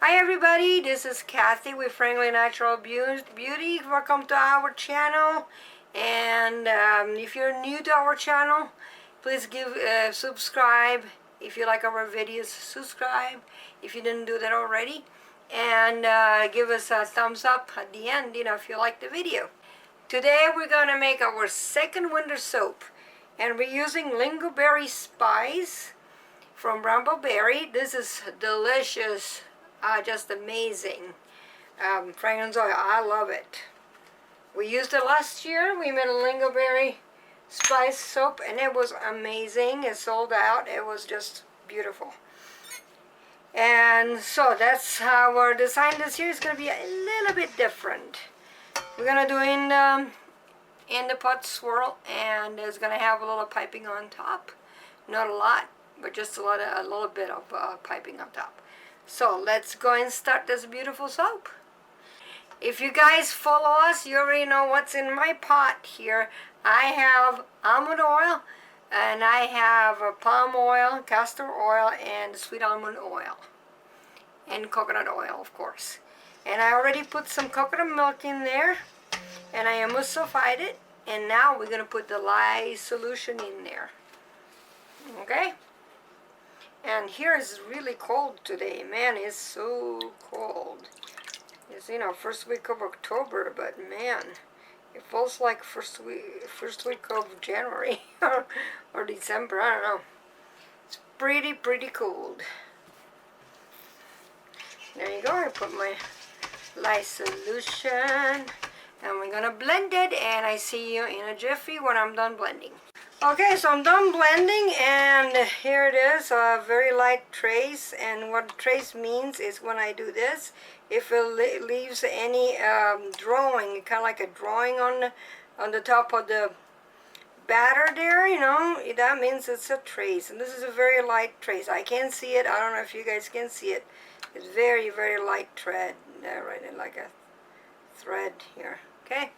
Hi everybody, this is Kathy with Frankly Natural Beauty. Welcome to our channel. And if you're new to our channel, please give subscribe. If you like our videos, subscribe if you didn't do that already. And give us a thumbs up at the end, if you like the video. Today we're going to make our second winter soap. And we're using Lingonberry spice from Brambleberry. This is delicious. Just amazing fragrance oil. I love it. We used it last year. We made a Lingonberry spice soap and it was amazing. It sold out. It was just beautiful. And so that's our design this year. Is going to be a little bit different. We're going to do in the pot swirl, and it's going to have a little piping on top. Not a lot, but just a little bit of piping on top. So let's go and start this beautiful soap. If you guys follow us, you already know what's in my pot here. I have almond oil, and I have palm oil, castor oil, and sweet almond oil. And coconut oil, of course. And I already put some coconut milk in there, and I emulsified it. And now we're going to put the lye solution in there. Okay? And here is really cold today. Man, it's so cold. It's, first week of October, but man, it feels like first week of January or December. I don't know. It's pretty cold. There you go. I put my lye solution, and we're gonna blend it. And I see you in a jiffy when I'm done blending. Okay, so I'm done blending, and here it is, a very light trace. And what trace means is when I do this, if it leaves any drawing, kind of like a drawing on the top of the batter there, that means it's a trace. And this is a very light trace. I can't see it. I don't know if you guys can see it. It's very light thread there, right in like a thread here. Okay.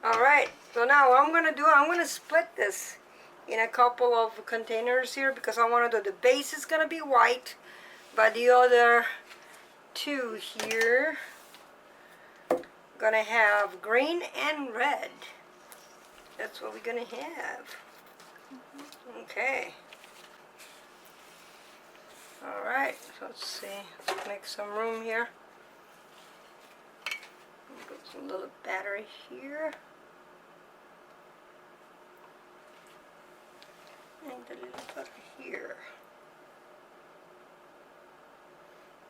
All right. So now what I'm gonna do, I'm gonna split this in a couple of containers here, because I want to do the base is gonna be white, but the other two here gonna have green and red. That's what we're gonna have. Okay. All right. So let's see. Let's make some room here. Put some little battery here. And a little bit here.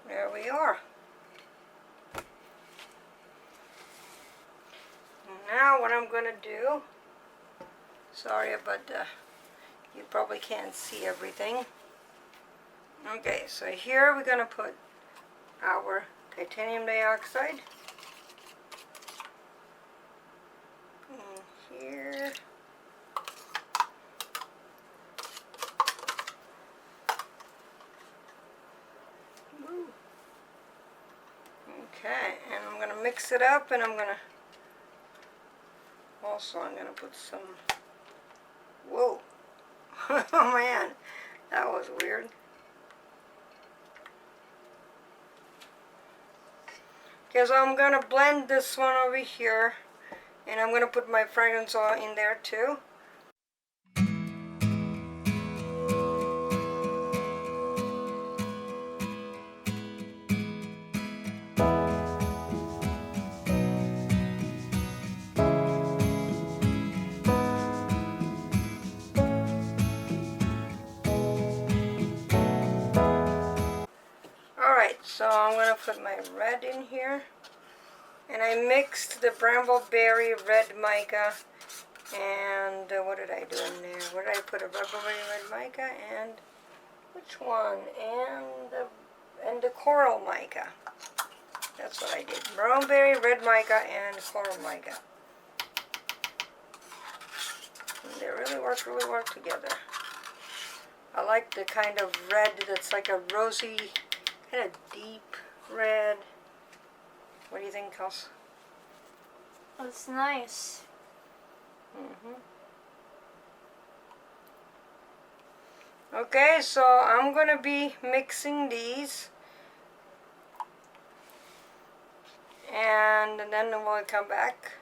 There we are. Now what I'm going to do, sorry about you probably can't see everything. Okay, so here we're going to put our titanium dioxide. In here. Okay, and I'm going to mix it up, and I'm going to put some, whoa, oh man, that was weird. Okay, so I'm going to blend this one over here, and I'm going to put my fragrance oil in there too. So I'm going to put my red in here, and I mixed the Brambleberry red mica, and what did I do in there? What did I put? A Brambleberry red mica, and which one? And the coral mica. That's what I did. Brambleberry red mica and coral mica. And they really work together. I like the kind of red that's like a rosy, kind of deep red. What do you think, Kels? That's nice. Okay, so I'm gonna be mixing these and then we'll come back.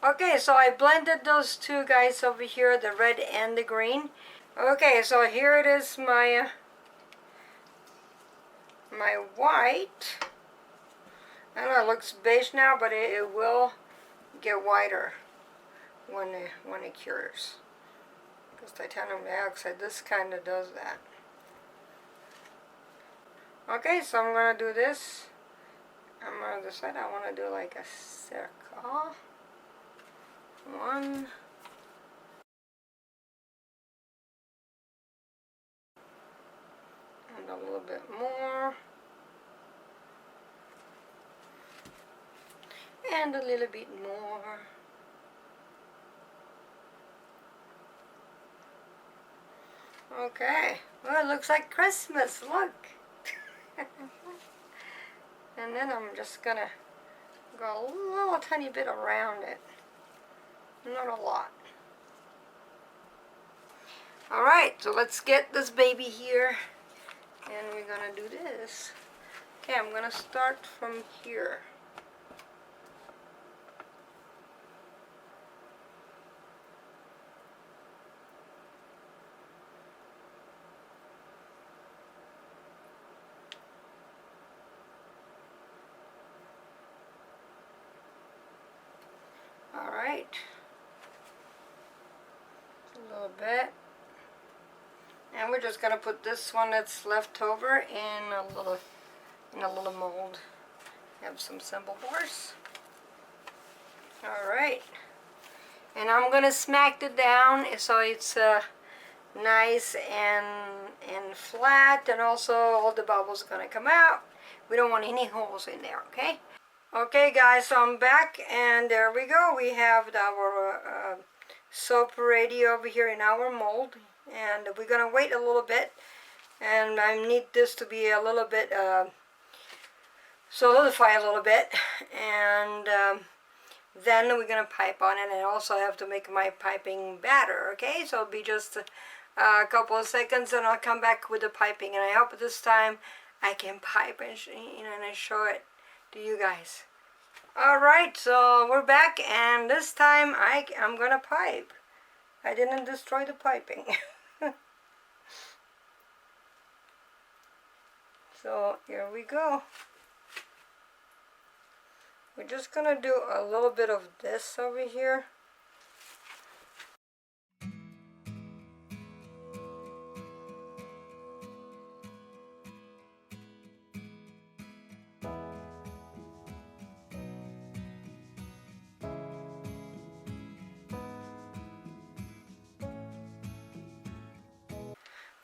Okay, so I blended those two guys over here, the red and the green. Okay, so here it is, my white. I know it looks beige now, but it will get whiter when it cures. Because titanium dioxide, this kind of does that. Okay, so I'm going to do this. I'm going to decide I want to do like a circle. One. And a little bit more. And a little bit more. Okay. Well, it looks like Christmas. Look. And then I'm just going to go a little tiny bit around it. Not a lot. Alright, so let's get this baby here. And we're going to do this. Okay, I'm going to start from here. Alright. A little bit. And we're just going to put this one that's left over in a little mold. Have some symbol bars. Alright. And I'm going to smack it down so it's nice and flat, and also all the bubbles are going to come out. We don't want any holes in there, okay? Okay guys, so I'm back, and there we go. We have our soap ready over here in our mold, and we're going to wait a little bit, and I need this to be a little bit solidify a little bit, and then we're going to pipe on it, and I also have to make my piping batter, okay? So it'll be just a couple of seconds, and I'll come back with the piping, and I hope this time I can pipe and show it to you guys. Alright, so we're back, and this time I'm going to pipe. I didn't destroy the piping. So here we go. We're just going to do a little bit of this over here.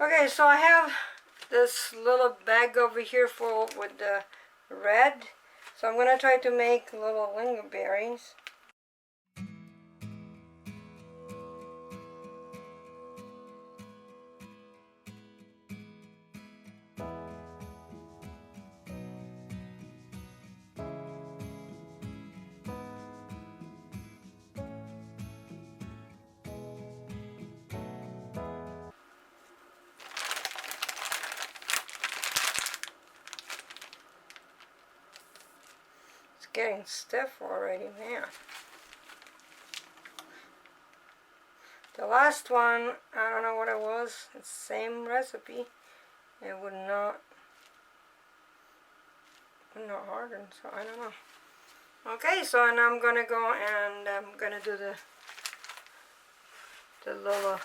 Okay, so I have this little bag over here full with the red. So I'm going to try to make little lingonberries. It's getting stiff already, man. The last one, I don't know what it was. It's the same recipe. It would not harden, so I don't know. Okay, so now I'm gonna go and I'm gonna do the little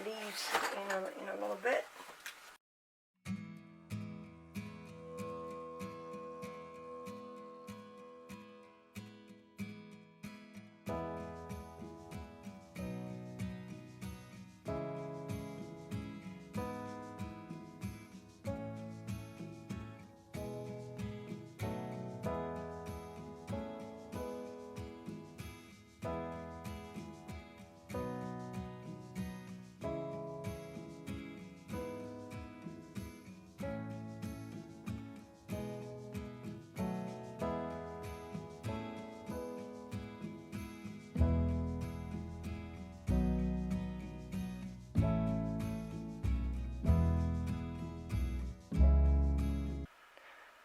leaves in a little bit.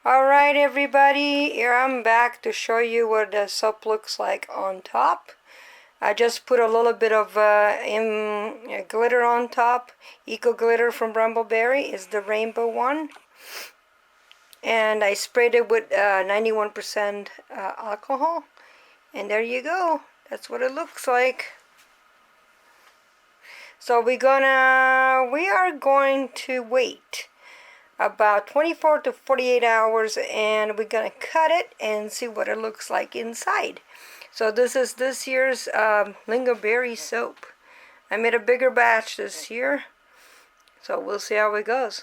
Alright everybody, here I'm back to show you what the soap looks like on top. I just put a little bit of glitter on top. Eco Glitter from Brambleberry is the rainbow one. And I sprayed it with 91% alcohol. And there you go. That's what it looks like. So we are going to wait about 24 to 48 hours, and we're gonna cut it and see what it looks like inside. So this is this year's Lingonberry soap. I made a bigger batch this year, so we'll see how it goes.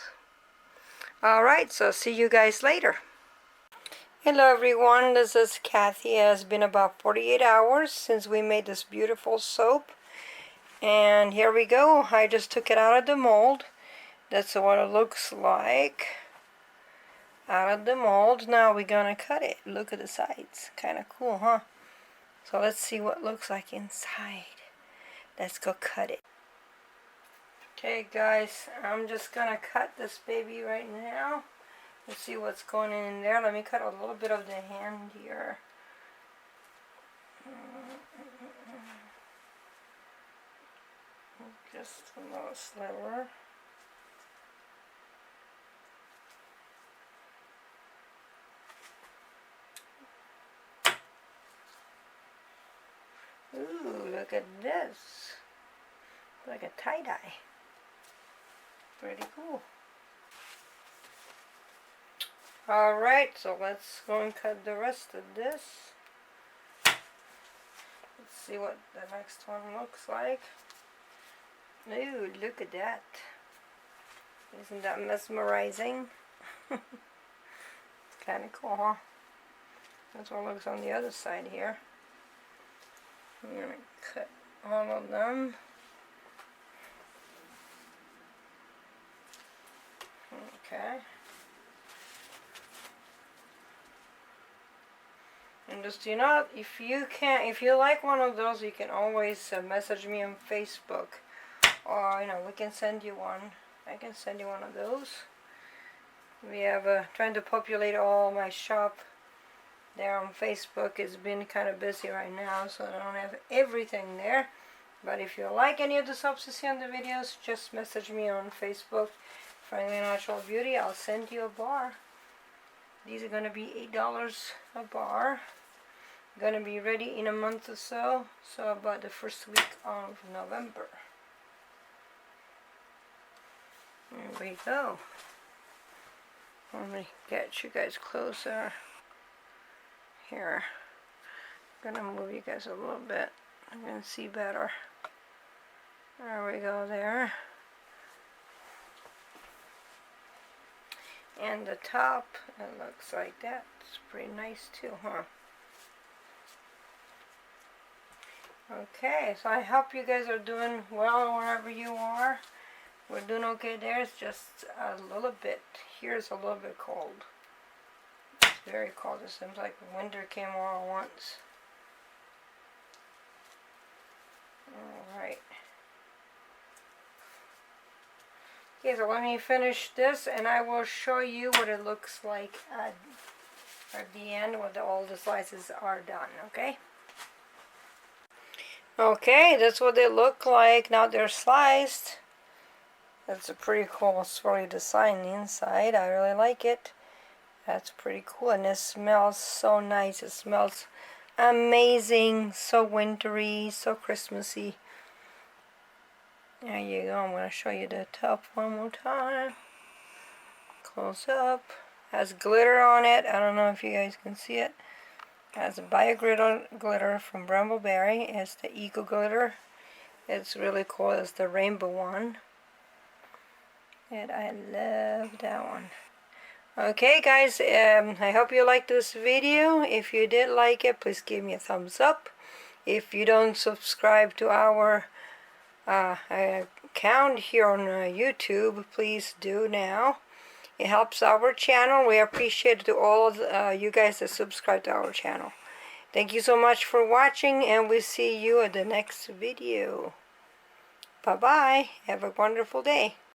Alright, so see you guys later. Hello everyone, this is Kathy. It has been about 48 hours since we made this beautiful soap. And here we go. I just took it out of the mold. That's what it looks like out of the mold. Now we're gonna cut it. Look at the sides. Kind of cool, huh? So let's see what it looks like inside. Let's go cut it. Okay guys, I'm just gonna cut this baby right now. Let's see what's going in there. Let me cut a little bit of the hand here. Just a little sliver. Ooh, look at this. Like a tie-dye. Pretty cool. Alright, so let's go and cut the rest of this. Let's see what the next one looks like. Ooh, look at that. Isn't that mesmerizing? It's kind of cool, huh? That's what it looks on the other side here. I'm going to cut all of them. Okay. And just, you know, if you like one of those, you can always message me on Facebook. Or, you know, we can send you one. I can send you one of those. We have trying to populate all my shop there on Facebook. It's been kind of busy right now, so I don't have everything there. But if you like any of the soaps you see on the videos, just message me on Facebook, Friendly Natural Beauty. I'll send you a bar. These are going to be $8 a bar. Going to be ready in a month or so. So about the first week of November. There we go. Let me get you guys closer. Here. I'm going to move you guys a little bit. I'm going to see better. There we go there. And the top, it looks like that. It's pretty nice too, huh? Okay, so I hope you guys are doing well wherever you are. We're doing okay there. It's just a little bit. Here's a little bit cold. It's very cold. It seems like winter came all at once. Alright. Okay, so let me finish this and I will show you what it looks like at the end when all the slices are done, okay? Okay, that's what they look like. Now they're sliced. That's a pretty cool swirly design inside. I really like it. That's pretty cool, and it smells so nice. It smells amazing, so wintry, so Christmassy. There you go. I'm going to show you the top one more time. Close up. Has glitter on it. I don't know if you guys can see it. Has a bio glitter from Brambleberry. It's the Eco Glitter. It's really cool. It's the rainbow one. And I love that one. Okay guys, I hope you liked this video. If you did like it, please give me a thumbs up. If you don't subscribe to our account here on YouTube, please do now. It helps our channel. We appreciate to all of you guys that subscribe to our channel. Thank you so much for watching, and we'll see you at the next video. Bye bye. Have a wonderful day.